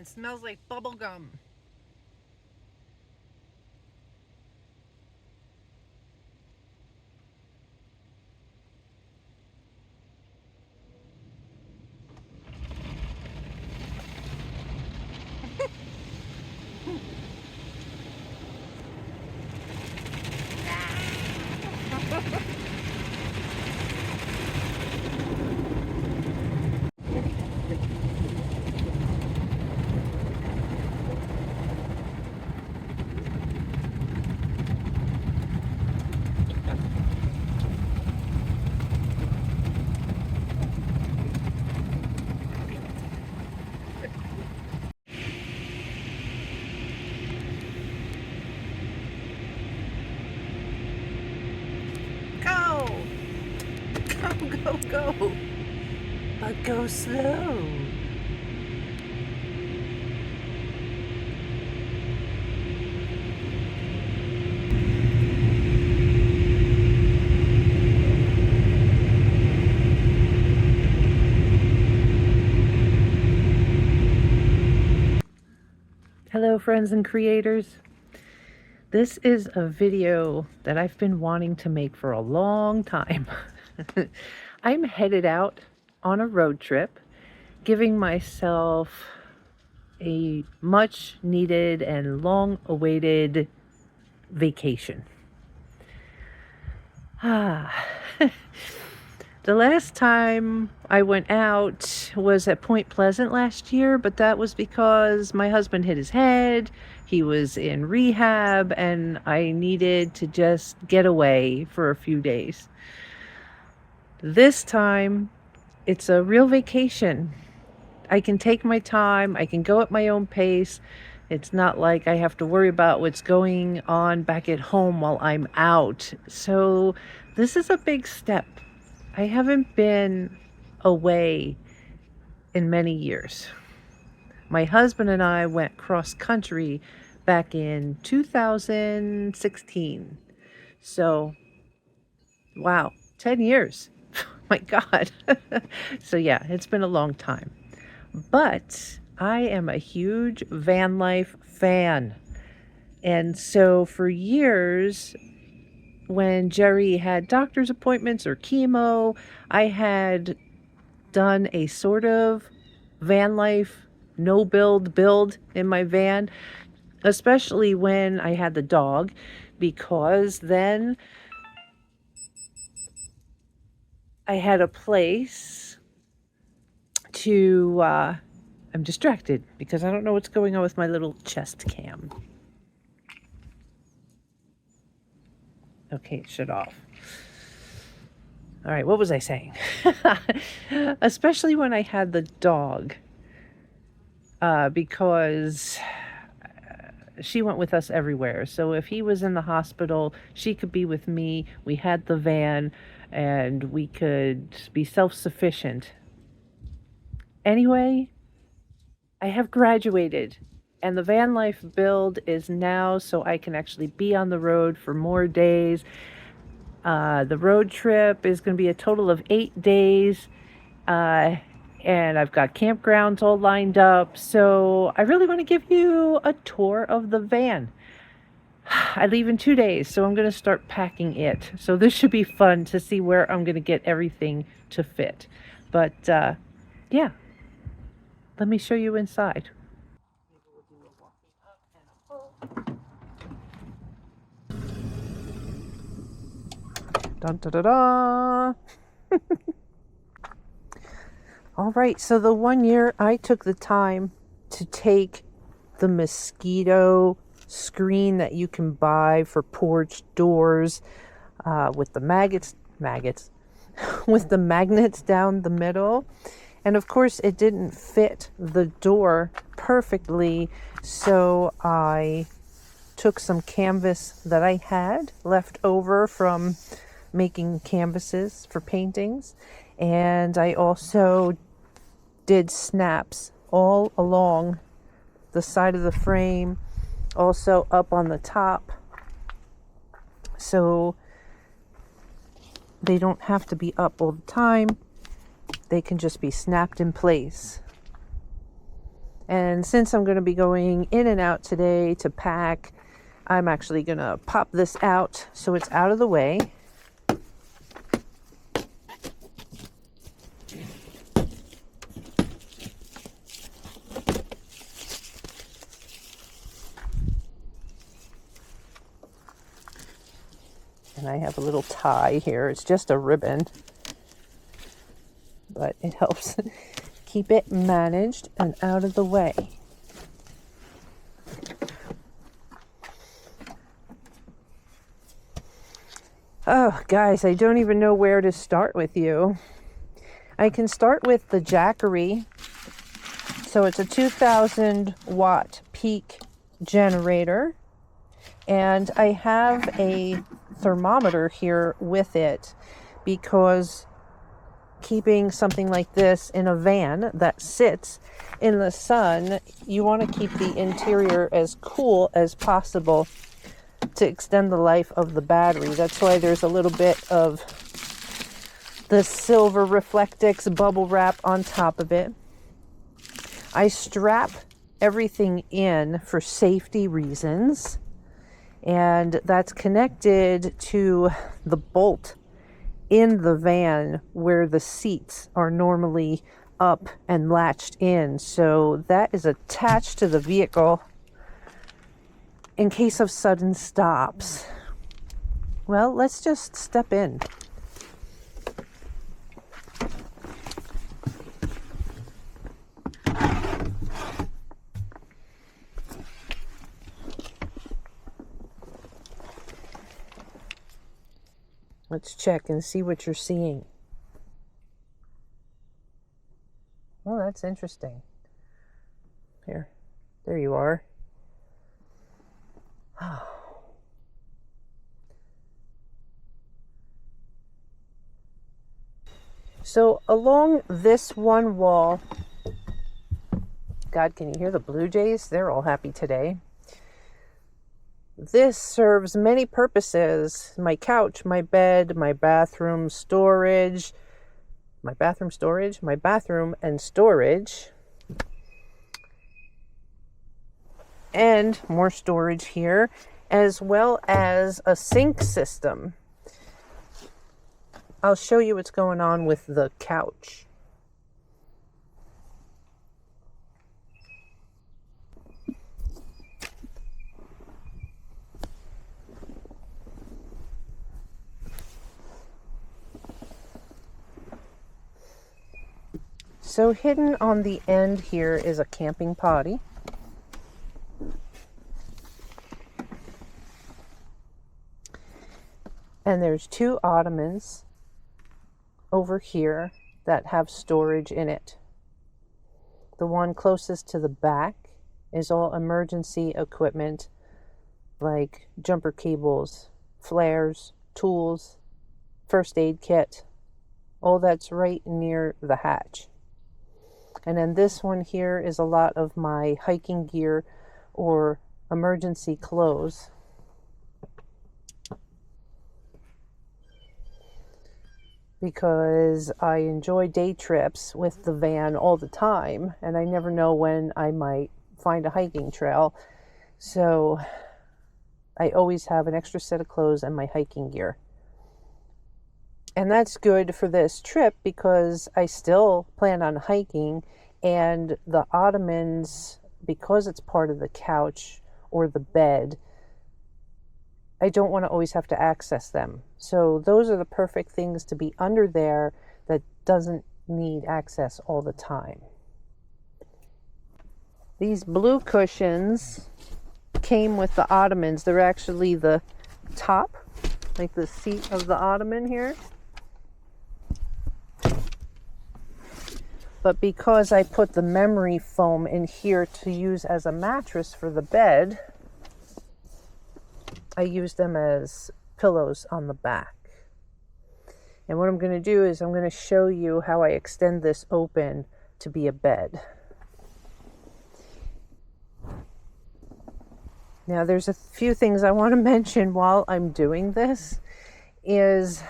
and smells like bubble gum. Go! Go, go, go! But go slow. Hello, friends and creators. This is a video that I've been wanting to make for a long time. I'm headed out on a road trip, giving myself a much needed and long awaited vacation. The last time I went out was at Point Pleasant last year, but that was because my husband hit his head, he was in rehab, and I needed to just get away for a few days. This time, it's a real vacation. I can take my time, I can go at my own pace. It's not like I have to worry about what's going on back at home while I'm out. So this is a big step. I haven't been away in many years. My husband and I went cross country back in 2016. So, wow, 10 years. My God. So yeah, it's been a long time. But I am a huge van life fan. And so for years, when Jerry had doctor's appointments or chemo, I had done a sort of van life no build in my van, especially when I had the dog, because then I had a place to, I'm distracted because I don't know what's going on with my little chest cam. Okay, it shut off. All right, what was I saying? Especially when I had the dog, because she went with us everywhere. So if he was in the hospital, she could be with me. We had the van, and we could be self-sufficient. Anyway, I have graduated. And the van life build is now so I can actually be on the road for more days. The road trip is going to be a total of 8 days. And I've got campgrounds all lined up. So I really want to give you a tour of the van. I leave in 2 days, so I'm going to start packing it. So this should be fun to see where I'm going to get everything to fit. But yeah, let me show you inside. Dun, da, da, da. All right, so the one year I took the time to take the mosquito screen that you can buy for porch doors, with the maggots, with the magnets down the middle. And of course it didn't fit the door perfectly, so I took some canvas that I had left over from making canvases for paintings, and I also did snaps all along the side of the frame, also up on the top, so they don't have to be up all the time. They can just be snapped in place. And since I'm going to be going in and out today to pack, I'm actually going to pop this out so it's out of the way. And I have a little tie here. It's just a ribbon, but it helps keep it managed and out of the way. Oh, guys, I don't even know where to start with you. I can start with the Jackery. So it's a 2000 watt peak generator. And I have a thermometer here with it because keeping something like this in a van that sits in the sun, you want to keep the interior as cool as possible to extend the life of the battery. That's why there's a little bit of the silver Reflectix bubble wrap on top of it. I strap everything in for safety reasons, and that's connected to the bolt in the van where the seats are normally up and latched in. So that is attached to the vehicle in case of sudden stops. Well, let's just step in. Let's check and see what you're seeing. Oh, that's interesting. Here, there you are. So along this one wall, God, can you hear the blue jays? They're all happy today. This serves many purposes. My couch, my bed, my bathroom storage, my bathroom and storage. And more storage here, as well as a sink system. I'll show you what's going on with the couch. So hidden on the end here is a camping potty. And there's two ottomans over here that have storage in it. The one closest to the back is all emergency equipment like jumper cables, flares, tools, first aid kit. All that's right near the hatch. And then this one here is a lot of my hiking gear or emergency clothes. Because I enjoy day trips with the van all the time, and I never know when I might find a hiking trail. So I always have an extra set of clothes and my hiking gear. And that's good for this trip because I still plan on hiking, and the ottomans, because it's part of the couch or the bed, I don't want to always have to access them. So those are the perfect things to be under there that doesn't need access all the time. These blue cushions came with the ottomans. They're actually the top, like the seat of the ottoman here. But because I put the memory foam in here to use as a mattress for the bed, I use them as pillows on the back. And what I'm going to do is I'm going to show you how I extend this open to be a bed. Now there's a few things I want to mention while I'm doing this. Is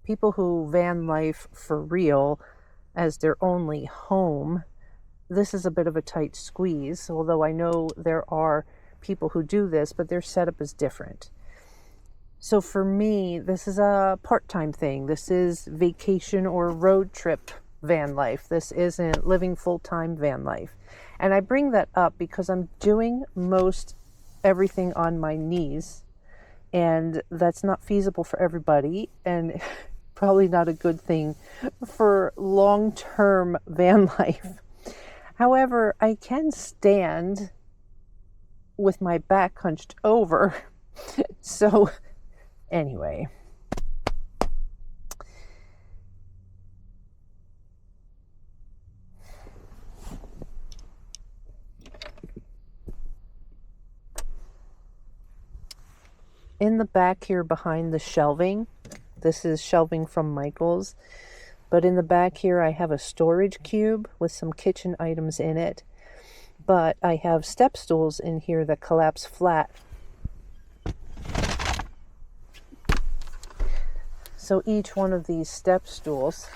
people who van life for real as their only home this is a bit of a tight squeeze, although I know there are people who do this, but their setup is different. So for me, this is a part-time thing. This is vacation or road trip van life. This isn't living full-time van life. And I bring that up because I'm doing most everything on my knees, and that's not feasible for everybody, and probably not a good thing for long-term van life. However, I can stand with my back hunched over. So anyway, in the back here behind the shelving, this is shelving from Michael's, but in the back here I have a storage cube with some kitchen items in it, but I have step stools in here that collapse flat. So each one of these step stools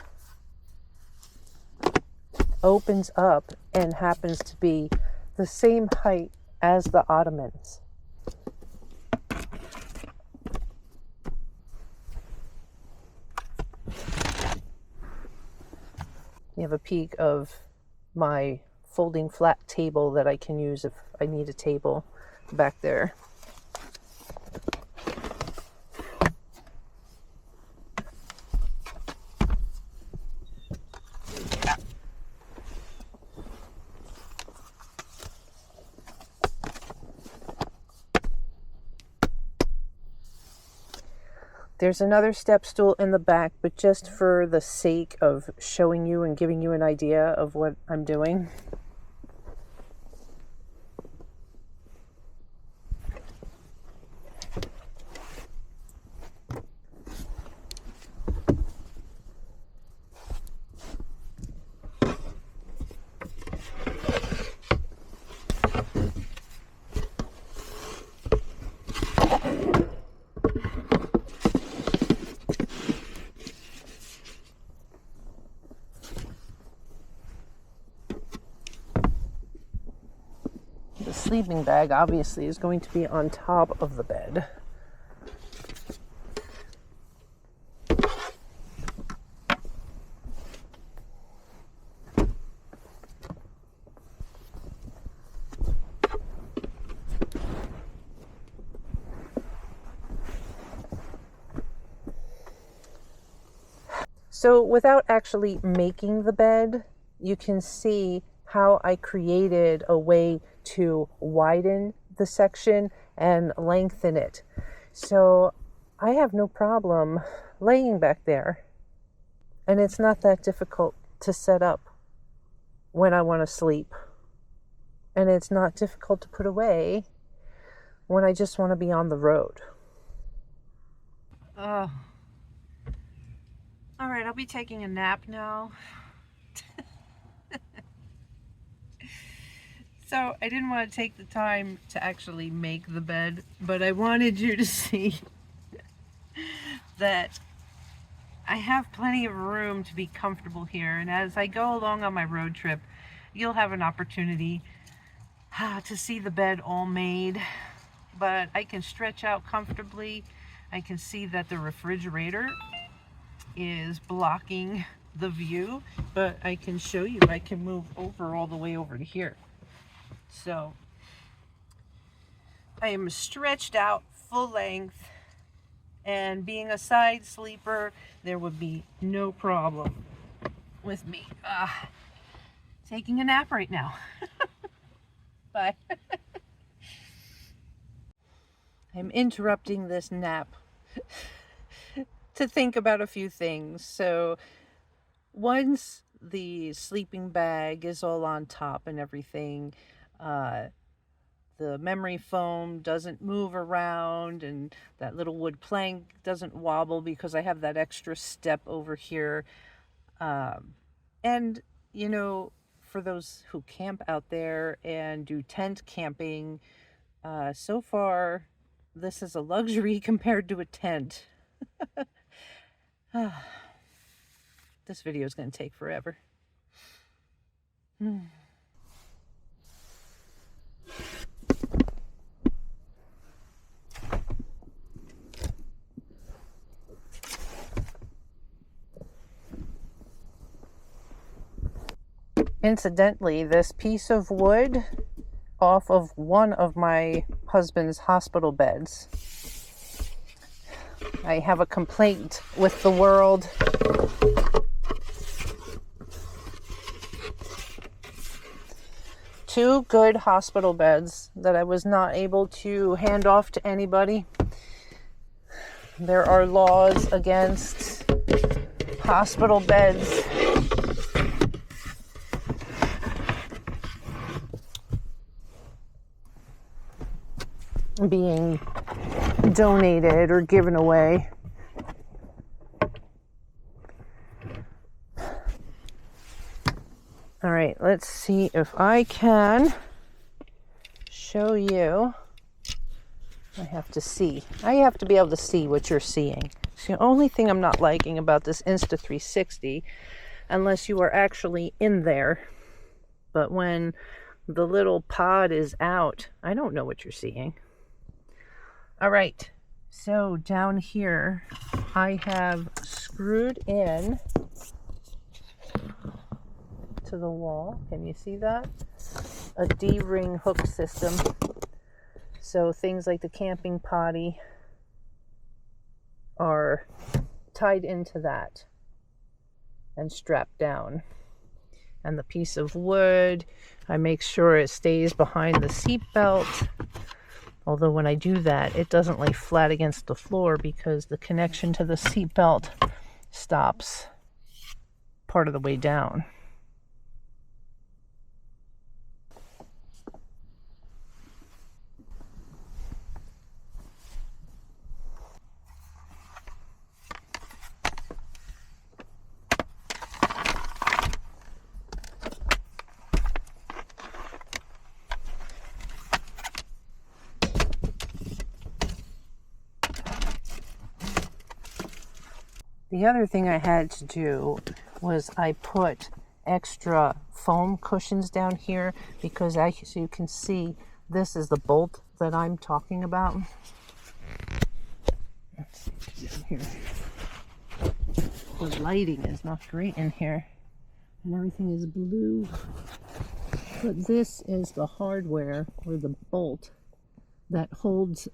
opens up and happens to be the same height as the ottomans. You have a peek of my folding flat table that I can use if I need a table back there. There's another step stool in the back, but just for the sake of showing you and giving you an idea of what I'm doing. The sleeping bag obviously is going to be on top of the bed. So without actually making the bed, you can see how I created a way to widen the section and lengthen it. So I have no problem laying back there. And it's not that difficult to set up when I want to sleep. And it's not difficult to put away when I just want to be on the road. All right, I'll be taking a nap now. So I didn't want to take the time to actually make the bed, but I wanted you to see that I have plenty of room to be comfortable here. And as I go along on my road trip, you'll have an opportunity to see the bed all made. But I can stretch out comfortably. I can see that the refrigerator is blocking the view, but I can show you, I can move over all the way over to here. So I am stretched out full length, and being a side sleeper, there would be no problem with me taking a nap right now. Bye. I'm interrupting this nap to think about a few things. So once the sleeping bag is all on top and everything, the memory foam doesn't move around, and that little wood plank doesn't wobble because I have that extra step over here. And, you know, for those who camp out there and do tent camping, so far, this is a luxury compared to a tent. This video is going to take forever. Incidentally, this piece of wood off of one of my husband's hospital beds. I have a complaint with the world. Two good hospital beds that I was not able to hand off to anybody. There are laws against hospital beds being donated or given away. All right, let's see if I can show you. I have to see. I have to be able to see what you're seeing. It's the only thing I'm not liking about this Insta360, unless you are actually in there. But when the little pod is out, I don't know what you're seeing. All right, so down here, I have screwed in to the wall. Can you see that? A D-ring hook system. So things like the camping potty are tied into that and strapped down. And the piece of wood, I make sure it stays behind the seat belt. Although when I do that, it doesn't lay flat against the floor because the connection to the seat belt stops part of the way down. The other thing I had to do was I put extra foam cushions down here because as you can see, this is the bolt that I'm talking about. Let's see down here. The lighting is not great in here and everything is blue. But this is the hardware or the bolt that holds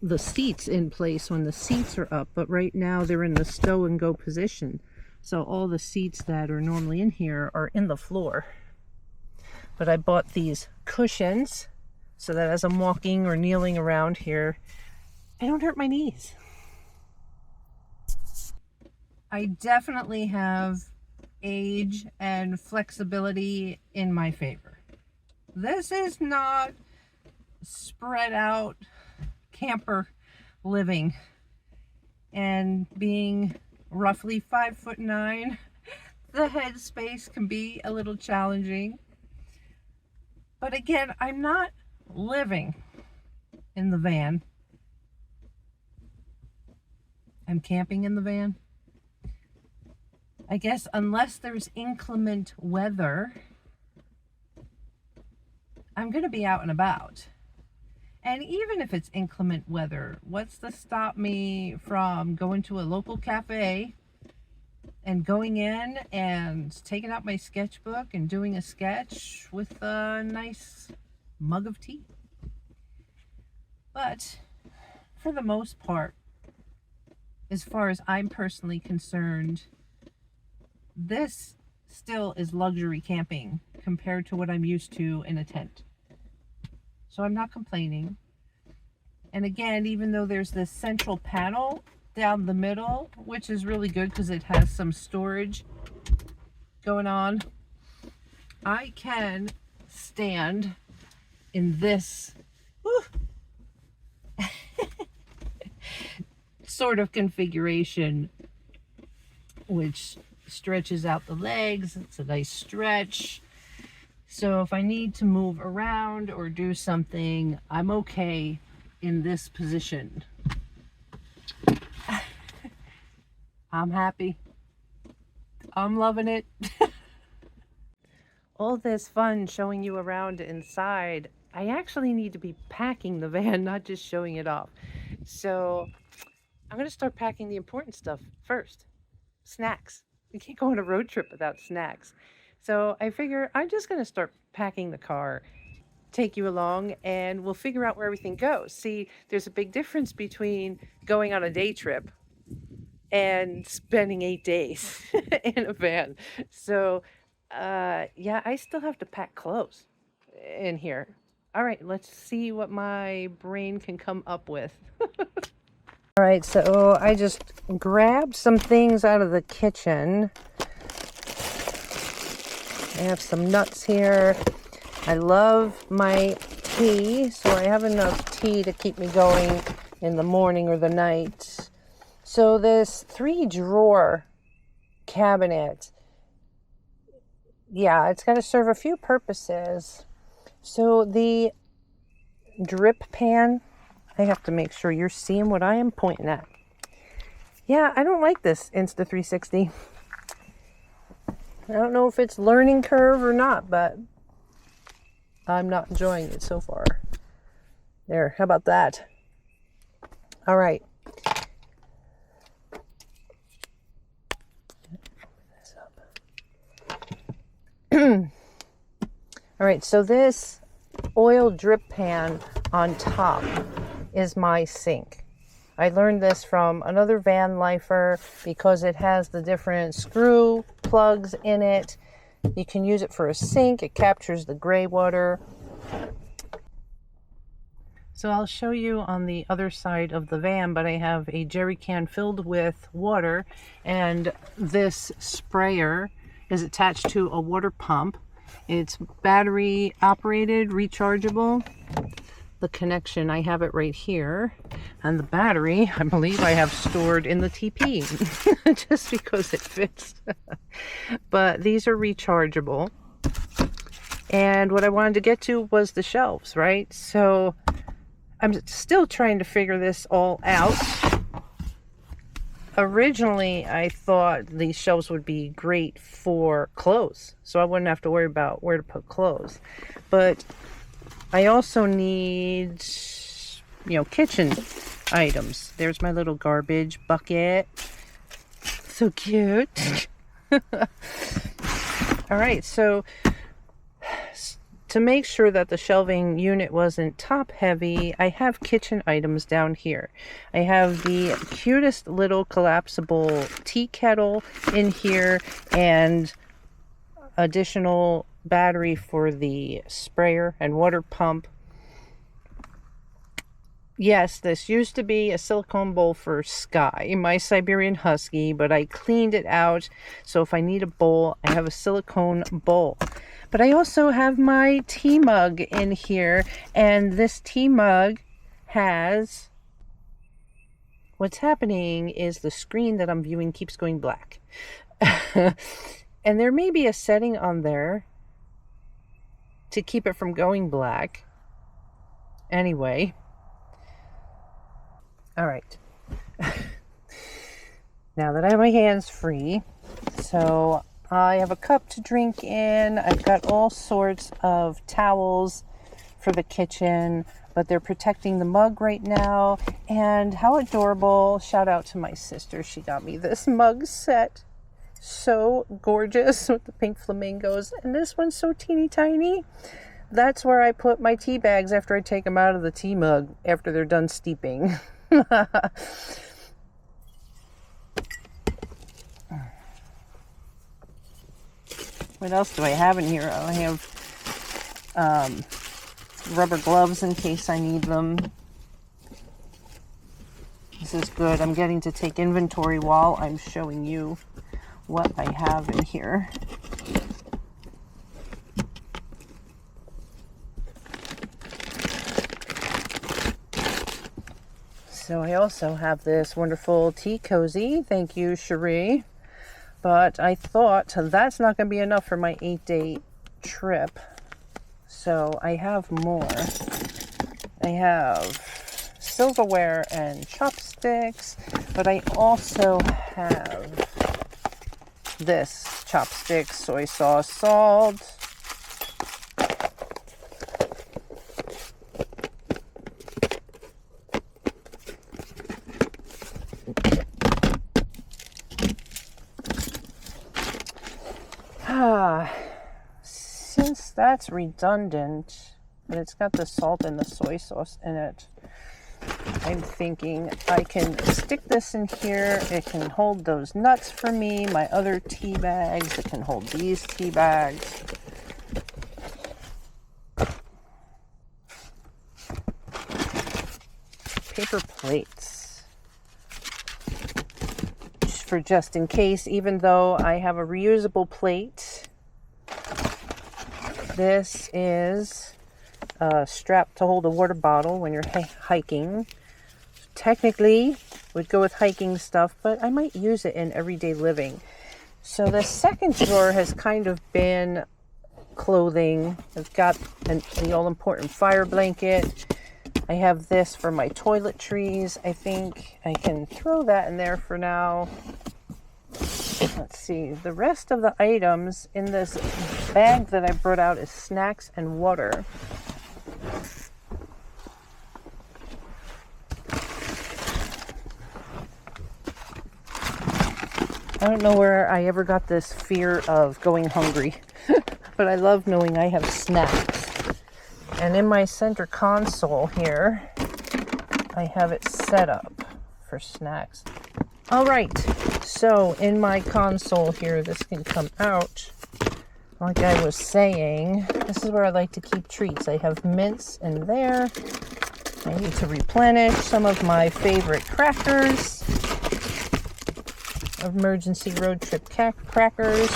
the seats in place when the seats are up, but right now they're in the stow and go position. So all the seats that are normally in here are in the floor. But I bought these cushions so that as I'm walking or kneeling around here, I don't hurt my knees. I definitely have age and flexibility in my favor. This is not spread out camper living, and being roughly 5'9", the head space can be a little challenging. But again, I'm not living in the van. I'm camping in the van. I guess unless there's inclement weather, I'm going to be out and about. And even if it's inclement weather, what's to stop me from going to a local cafe and going in and taking out my sketchbook and doing a sketch with a nice mug of tea? But for the most part, as far as I'm personally concerned, this still is luxury camping compared to what I'm used to in a tent. So I'm not complaining. And again, even though there's this central panel down the middle, which is really good because it has some storage going on, I can stand in this sort of configuration, which stretches out the legs. It's a nice stretch. So if I need to move around or do something, I'm okay in this position. I'm happy. I'm loving it. All this fun showing you around inside, I actually need to be packing the van, not just showing it off. So I'm going to start packing the important stuff first. Snacks. You can't go on a road trip without snacks. So I figure I'm just going to start packing the car, take you along, and we'll figure out where everything goes. See, there's a big difference between going on a day trip and spending 8 days in a van. So, yeah, I still have to pack clothes in here. All right, let's see what my brain can come up with. All right, so I just grabbed some things out of the kitchen. I have some nuts here. I love my tea, so I have enough tea to keep me going in the morning or the night. So this 3-drawer cabinet, yeah, it's got to serve a few purposes. So the drip pan, I have to make sure you're seeing what I am pointing at. Yeah, I don't like this Insta360. I don't know if it's learning curve or not, but I'm not enjoying it so far. There, how about that? All right. All right, so this oil drip pan on top is my sink. I learned this from another van lifer because it has the different screw plugs in it. You can use it for a sink. It captures the gray water. So I'll show you on the other side of the van, but I have a jerry can filled with water, and this sprayer is attached to a water pump. It's battery operated, rechargeable. The connection, I have it right here, and the battery I believe I have stored in the TP just because it fits. But these are rechargeable, and what I wanted to get to was the shelves, right? So I'm still trying to figure this all out. Originally I thought these shelves would be great for clothes, so I wouldn't have to worry about where to put clothes, but I also need, kitchen items. There's my little garbage bucket. So cute. All right, so to make sure that the shelving unit wasn't top heavy, I have kitchen items down here. I have the cutest little collapsible tea kettle in here and additional battery for the sprayer and water pump. Yes, this used to be a silicone bowl for Sky, my Siberian Husky, but I cleaned it out, so if I need a bowl, I have a silicone bowl. But I also have my tea mug in here, and this tea mug has... What's happening is the screen that I'm viewing keeps going black. And there may be a setting on there to keep it from going black. Anyway. All right. Now that I have my hands free, so I have a cup to drink in. I've got all sorts of towels for the kitchen, but they're protecting the mug right now. And how adorable. Shout out to my sister. She got me this mug set. So gorgeous with the pink flamingos, and this one's so teeny tiny. That's where I put my tea bags after I take them out of the tea mug after they're done steeping. What else do I have in here? I have rubber gloves in case I need them. This is good. I'm getting to take inventory while I'm showing you what I have in here. So I also have this wonderful tea cozy. Thank you, Cherie. But I thought that's not going to be enough for my 8-day trip. So I have more. I have silverware and chopsticks, but I also have this chopsticks, soy sauce, salt. this. That's redundant, but it's got the salt and the soy sauce in it. I'm thinking I can stick this in here. It can hold those nuts for me, my other tea bags. It can hold these tea bags. Paper plates. For just in case, even though I have a reusable plate. This is a strap to hold a water bottle when you're hiking. Technically, would go with hiking stuff, but I might use it in everyday living. So the second drawer has kind of been clothing. I've got the all-important fire blanket. I have this for my toiletries. I think I can throw that in there for now. Let's see. The rest of the items in this bag that I brought out is snacks and water. I don't know where I ever got this fear of going hungry, but I love knowing I have snacks. And in my center console here, I have it set up for snacks. All right, so in my console here, this can come out. Like I was saying, this is where I like to keep treats. I have mints in there. I need to replenish some of my favorite crackers. Emergency road trip crackers.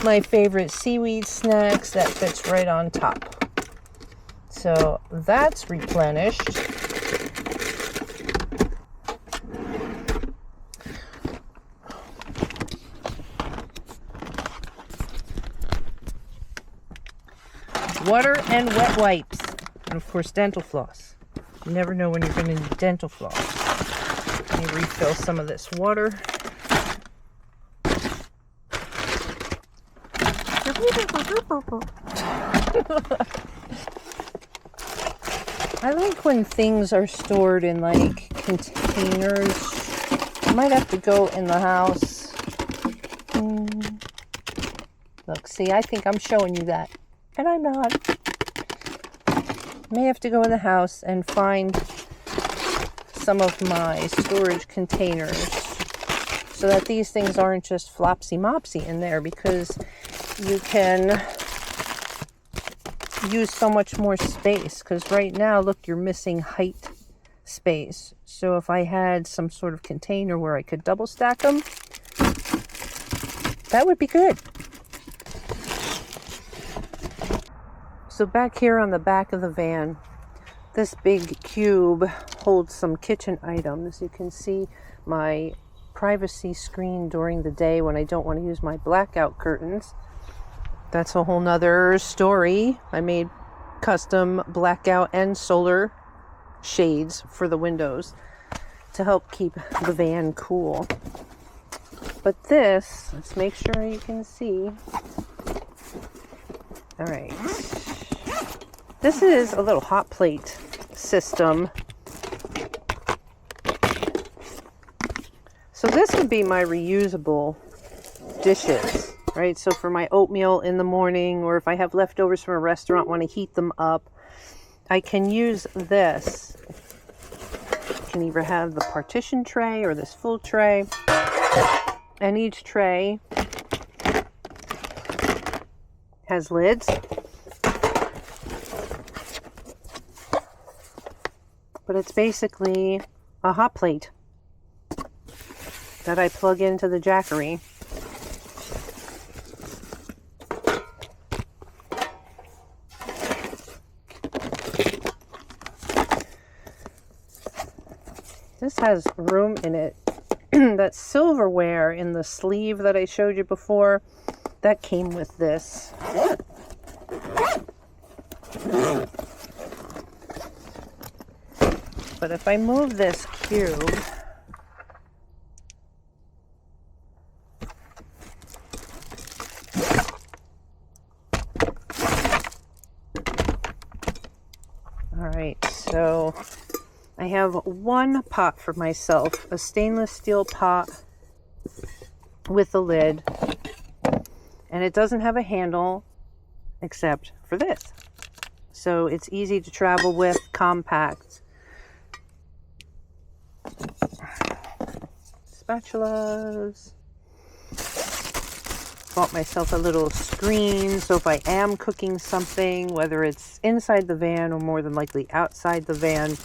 My favorite seaweed snacks. That fits right on top. So that's replenished. Water and wet wipes. And of course, dental floss. You never know when you're going to need dental floss. Let me refill some of this water. I like when things are stored in like containers. I might have to go in the house. Look, see, I think I'm showing you that. And I'm not. May have to go in the house and find some of my storage containers so that these things aren't just flopsy-mopsy in there, because you can use so much more space. Because right now, look, you're missing height space. So if I had some sort of container where I could double stack them, that would be good. So back here on the back of the van, this big cube holds some kitchen items. You can see my privacy screen during the day when I don't want to use my blackout curtains. That's a whole nother story. I made custom blackout and solar shades for the windows to help keep the van cool. But this, let's make sure you can see. All right. This is a little hot plate system. So this would be my reusable dishes, right? So for my oatmeal in the morning, or if I have leftovers from a restaurant, want to heat them up, I can use this. You can either have the partition tray or this full tray. And each tray has lids. But it's basically a hot plate that I plug into the Jackery. This has room in it. That silverware in the sleeve that I showed you before, that came with this. But if I move this cube, all right, so I have one pot for myself, a stainless steel pot with a lid, and it doesn't have a handle. except for this. So it's easy to travel with, compact. Spatulas. Bought myself a little screen, so if I am cooking something, whether it's inside the van or more than likely outside the van,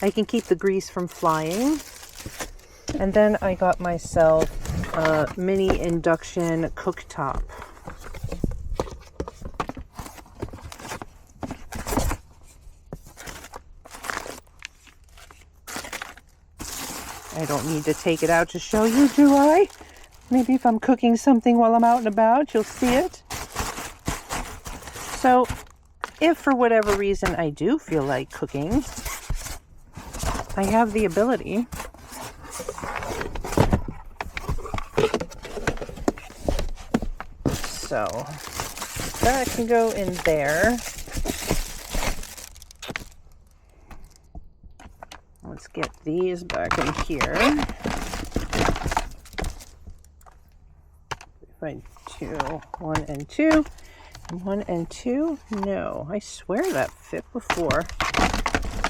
I can keep the grease from flying. And then I got myself a mini induction cooktop. I don't need to take it out to show you, do I? Maybe if I'm cooking something while I'm out and about, you'll see it. So, if for whatever reason I do feel like cooking, I have the ability so that can go in there. Let's get these back in here. If I do 1 and 2, and 1 and 2, no, I swear that fit before.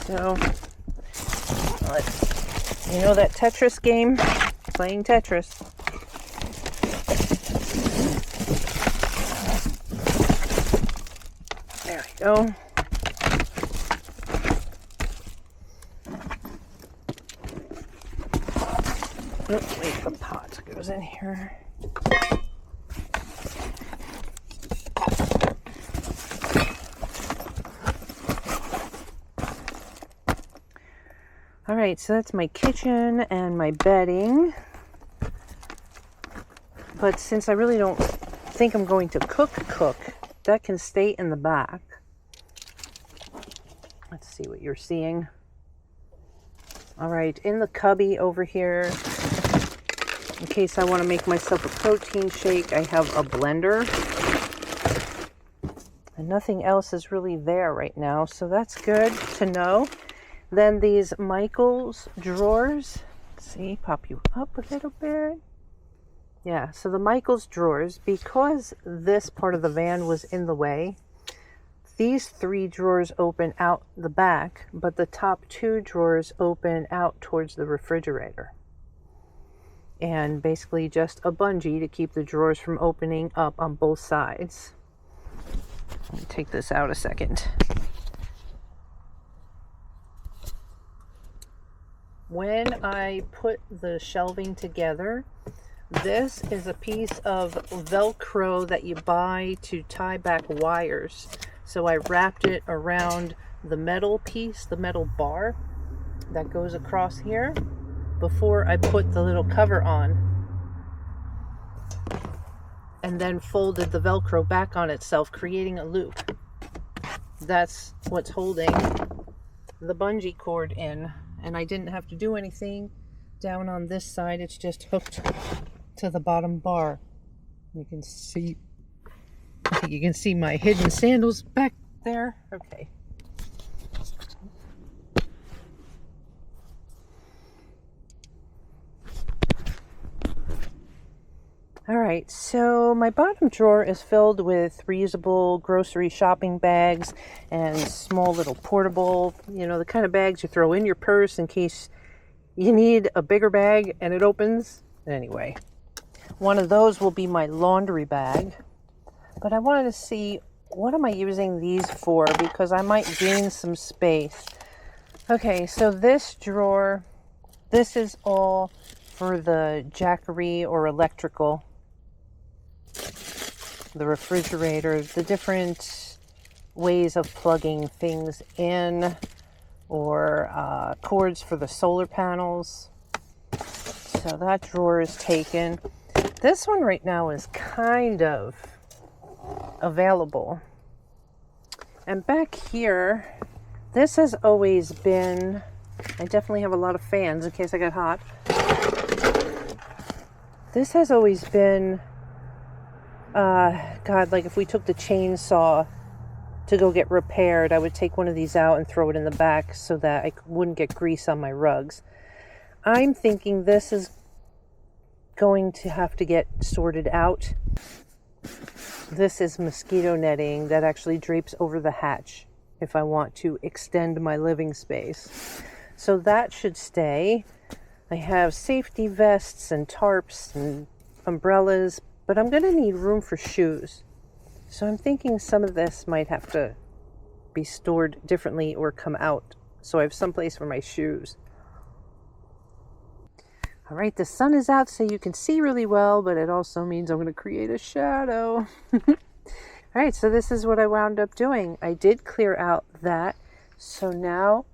So let's, you know that Tetris game? Playing Tetris. There we go. Oh, wait, the pot goes in here. All right, so that's my kitchen and my bedding. But since I really don't think I'm going to cook, that can stay in the back. Let's see what you're seeing. All right, in the cubby over here, in case I want to make myself a protein shake, I have a blender. And nothing else is really there right now, so that's good to know. Then these Michaels drawers, see, pop you up a little bit. Yeah, so the Michaels drawers, because this part of the van was in the way, these 3 drawers open out the back, but the top 2 drawers open out towards the refrigerator. And basically just a bungee to keep the drawers from opening up on both sides. Let me take this out a second. When I put the shelving together, this is a piece of Velcro that you buy to tie back wires. So I wrapped it around the metal piece, the metal bar that goes across here before I put the little cover on. And then folded the Velcro back on itself, creating a loop. That's what's holding the bungee cord in. And I didn't have to do anything down on this side. It's just hooked to the bottom bar. You can see, I think you can see my hidden sandals back there. Okay. All right, so my bottom drawer is filled with reusable grocery shopping bags and small little portable, you know, the kind of bags you throw in your purse in case you need a bigger bag and it opens. Anyway, one of those will be my laundry bag. But I wanted to see, what am I using these for? Because I might gain some space. Okay, so this drawer, this is all for the Jackery or electrical. The refrigerator, the different ways of plugging things in, or cords for the solar panels. So that drawer is taken. This one right now is kind of available. And back here, this has always been, I definitely have a lot of fans in case I get hot. This has always been, God, like if we took the chainsaw to go get repaired, I would take one of these out and throw it in the back so that I wouldn't get grease on my rugs. I'm thinking this is going to have to get sorted out. This is mosquito netting that actually drapes over the hatch if I want to extend my living space. So that should stay. I have safety vests and tarps and umbrellas, but I'm going to need room for shoes. So I'm thinking some of this might have to be stored differently or come out, so I have some place for my shoes. All right, the sun is out so you can see really well, but it also means I'm going to create a shadow. All right, so this is what I wound up doing. I did clear out that, so now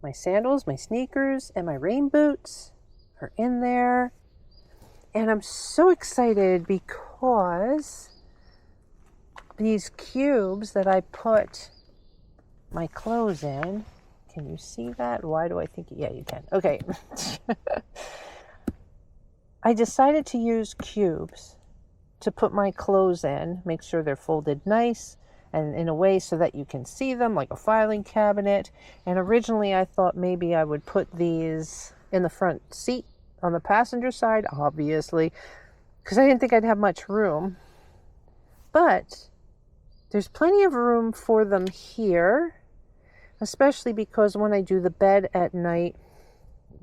my sandals, my sneakers, and my rain boots are in there. And I'm so excited because these cubes that I put my clothes in, can you see that? Why do I think, yeah, you can. Okay. I decided to use cubes to put my clothes in, make sure they're folded nice and in a way so that you can see them, like a filing cabinet. And originally I thought maybe I would put these in the front seat on the passenger side, obviously, because I didn't think I'd have much room. But there's plenty of room for them here, especially because when I do the bed at night,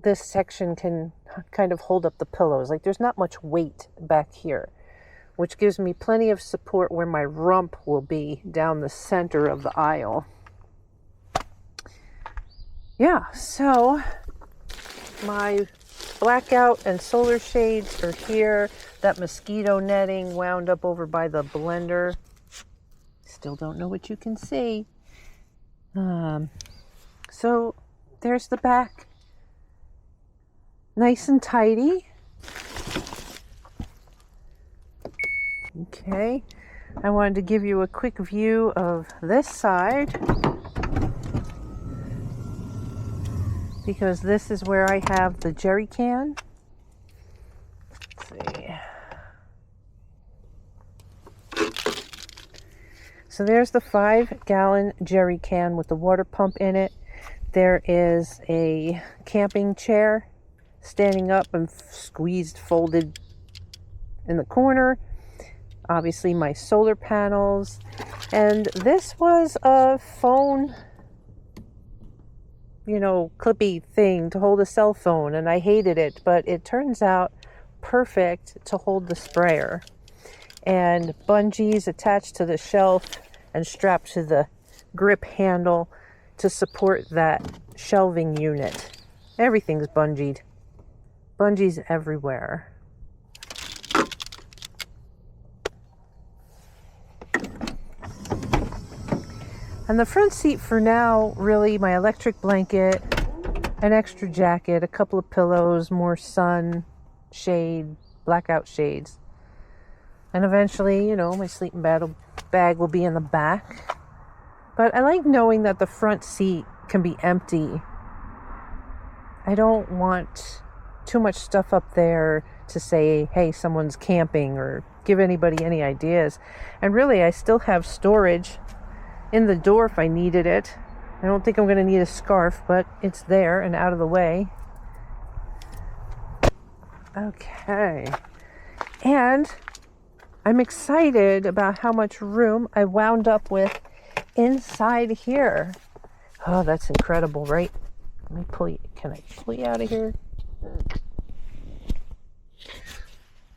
this section can kind of hold up the pillows. Like there's not much weight back here, which gives me plenty of support where my rump will be down the center of the aisle. Yeah, so my blackout and solar shades are here. That mosquito netting wound up over by the blender. Still don't know what you can see. So there's the back. Nice and tidy. Okay, I wanted to give you a quick view of this side because this is where I have the jerry can. Let's see. So there's the 5-gallon jerry can with the water pump in it. There is a camping chair standing up and squeezed, folded in the corner. Obviously my solar panels. And this was a phone, clippy thing to hold a cell phone, and I hated it, but it turns out perfect to hold the sprayer. And bungees attached to the shelf and strapped to the grip handle to support that shelving unit. Everything's bungeed. Bungees everywhere. And the front seat for now, really my electric blanket, an extra jacket, a couple of pillows, more sun, shade, blackout shades. And eventually, my sleeping bag will be in the back. But I like knowing that the front seat can be empty. I don't want too much stuff up there to say, hey, someone's camping, or give anybody any ideas. And really, I still have storage in the door if I needed it. I don't think I'm going to need a scarf, but it's there and out of the way. Okay. And I'm excited about how much room I wound up with inside here. Oh, that's incredible, right? Let me pull you. Can I pull you out of here?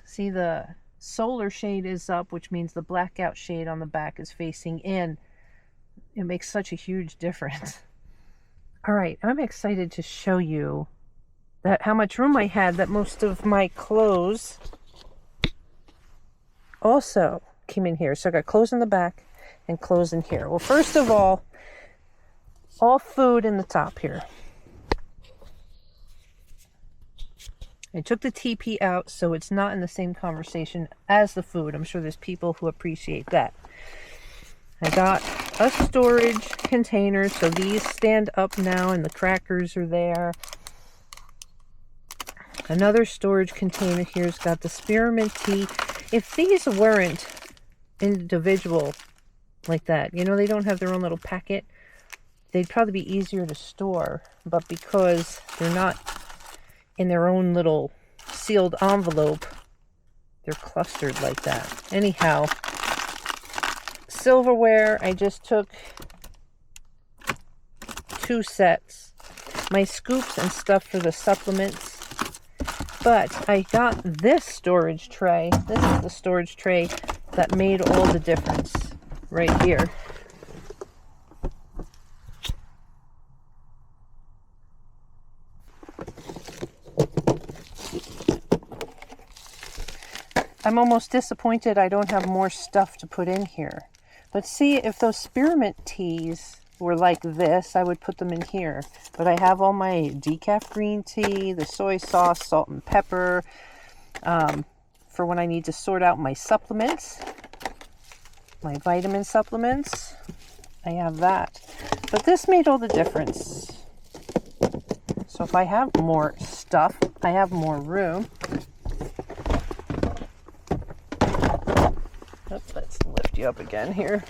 See, the solar shade is up, which means the blackout shade on the back is facing in. It makes such a huge difference. All right, I'm excited to show you that how much room I had, that most of my clothes also came in here. So I got clothes in the back and clothes in here. Well, first of all food in the top here. I took the TP out so it's not in the same conversation as the food. I'm sure there's people who appreciate that. I got a storage container, so these stand up now and the crackers are there. Another storage container here's got the spearmint tea. If these weren't individual like that, they don't have their own little packet, they'd probably be easier to store. But because they're not in their own little sealed envelope, they're clustered like that. Anyhow, silverware, I just took 2 sets. My scoops and stuff for the supplements. But I got this storage tray. This is the storage tray that made all the difference right here. I'm almost disappointed I don't have more stuff to put in here. But see, if those spearmint teas were like this, I would put them in here. But I have all my decaf green tea, the soy sauce, salt and pepper, for when I need to sort out my supplements, my vitamin supplements. I have that. But this made all the difference. So if I have more stuff, I have more room. Let's lift you up again here.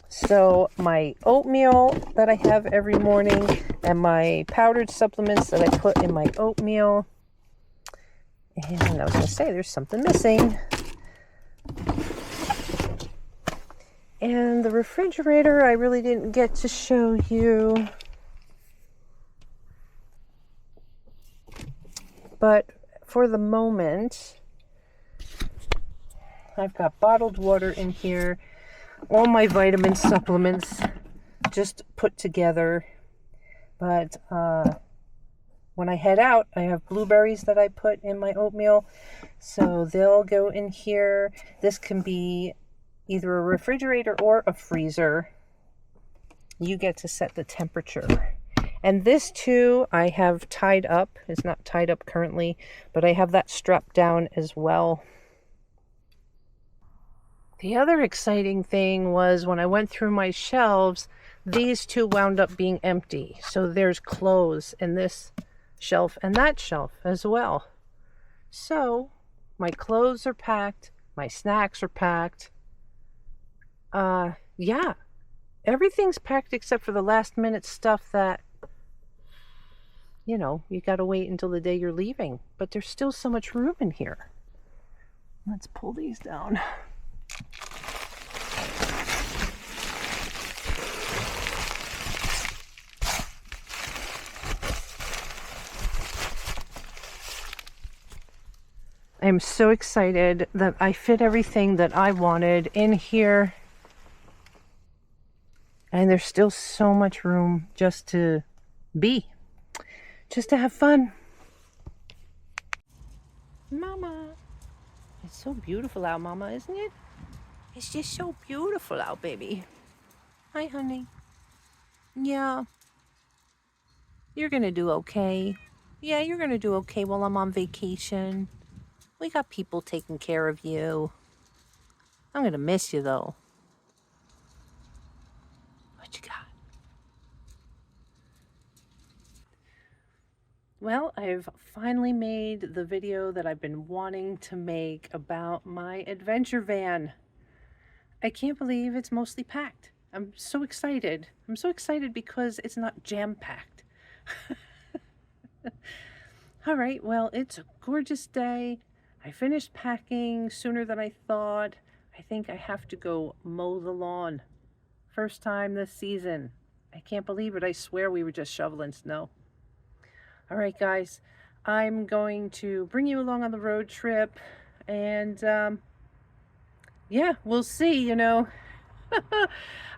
So my oatmeal that I have every morning and my powdered supplements that I put in my oatmeal. And I was going to say there's something missing. And the refrigerator I really didn't get to show you. But for the moment, I've got bottled water in here, all my vitamin supplements just put together. But when I head out, I have blueberries that I put in my oatmeal, so they'll go in here. This can be either a refrigerator or a freezer. You get to set the temperature. And this too, I have tied up. It's not tied up currently, but I have that strapped down as well. The other exciting thing was when I went through my shelves, these two wound up being empty. So there's clothes in this shelf and that shelf as well. So my clothes are packed, my snacks are packed. Yeah, everything's packed except for the last minute stuff that, you know, you got to wait until the day you're leaving. But there's still so much room in here. Let's pull these down. I'm so excited that I fit everything that I wanted in here. And there's still so much room just to be. Just to have fun. Mama. It's so beautiful out, Mama, isn't it? It's just so beautiful out, baby. Hi, honey. Yeah. You're gonna do okay. Yeah, you're gonna do okay while I'm on vacation. We got people taking care of you. I'm gonna miss you, though. What you got? Well, I've finally made the video that I've been wanting to make about my adventure van. I can't believe it's mostly packed. I'm so excited. I'm so excited because it's not jam-packed. All right, well, it's a gorgeous day. I finished packing sooner than I thought. I think I have to go mow the lawn. First time this season. I can't believe it. I swear we were just shoveling snow. All right, guys, I'm going to bring you along on the road trip, and yeah, we'll see, you know.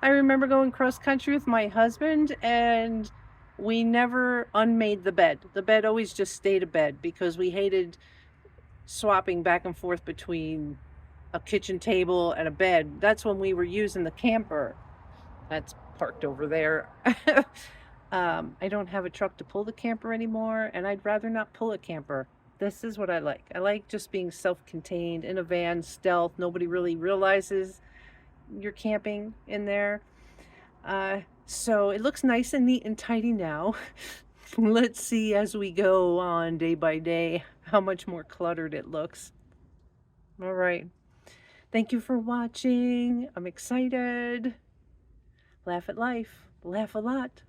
I remember going cross country with my husband, and we never unmade the bed. The bed always just stayed a bed because we hated swapping back and forth between a kitchen table and a bed. That's when we were using the camper. That's parked over there. I don't have a truck to pull the camper anymore, and I'd rather not pull a camper. This is what I like. I like just being self-contained in a van, stealth. Nobody really realizes you're camping in there. So it looks nice and neat and tidy now. Let's see as we go on day by day how much more cluttered it looks. All right. Thank you for watching. I'm excited. Laugh at life. Laugh a lot.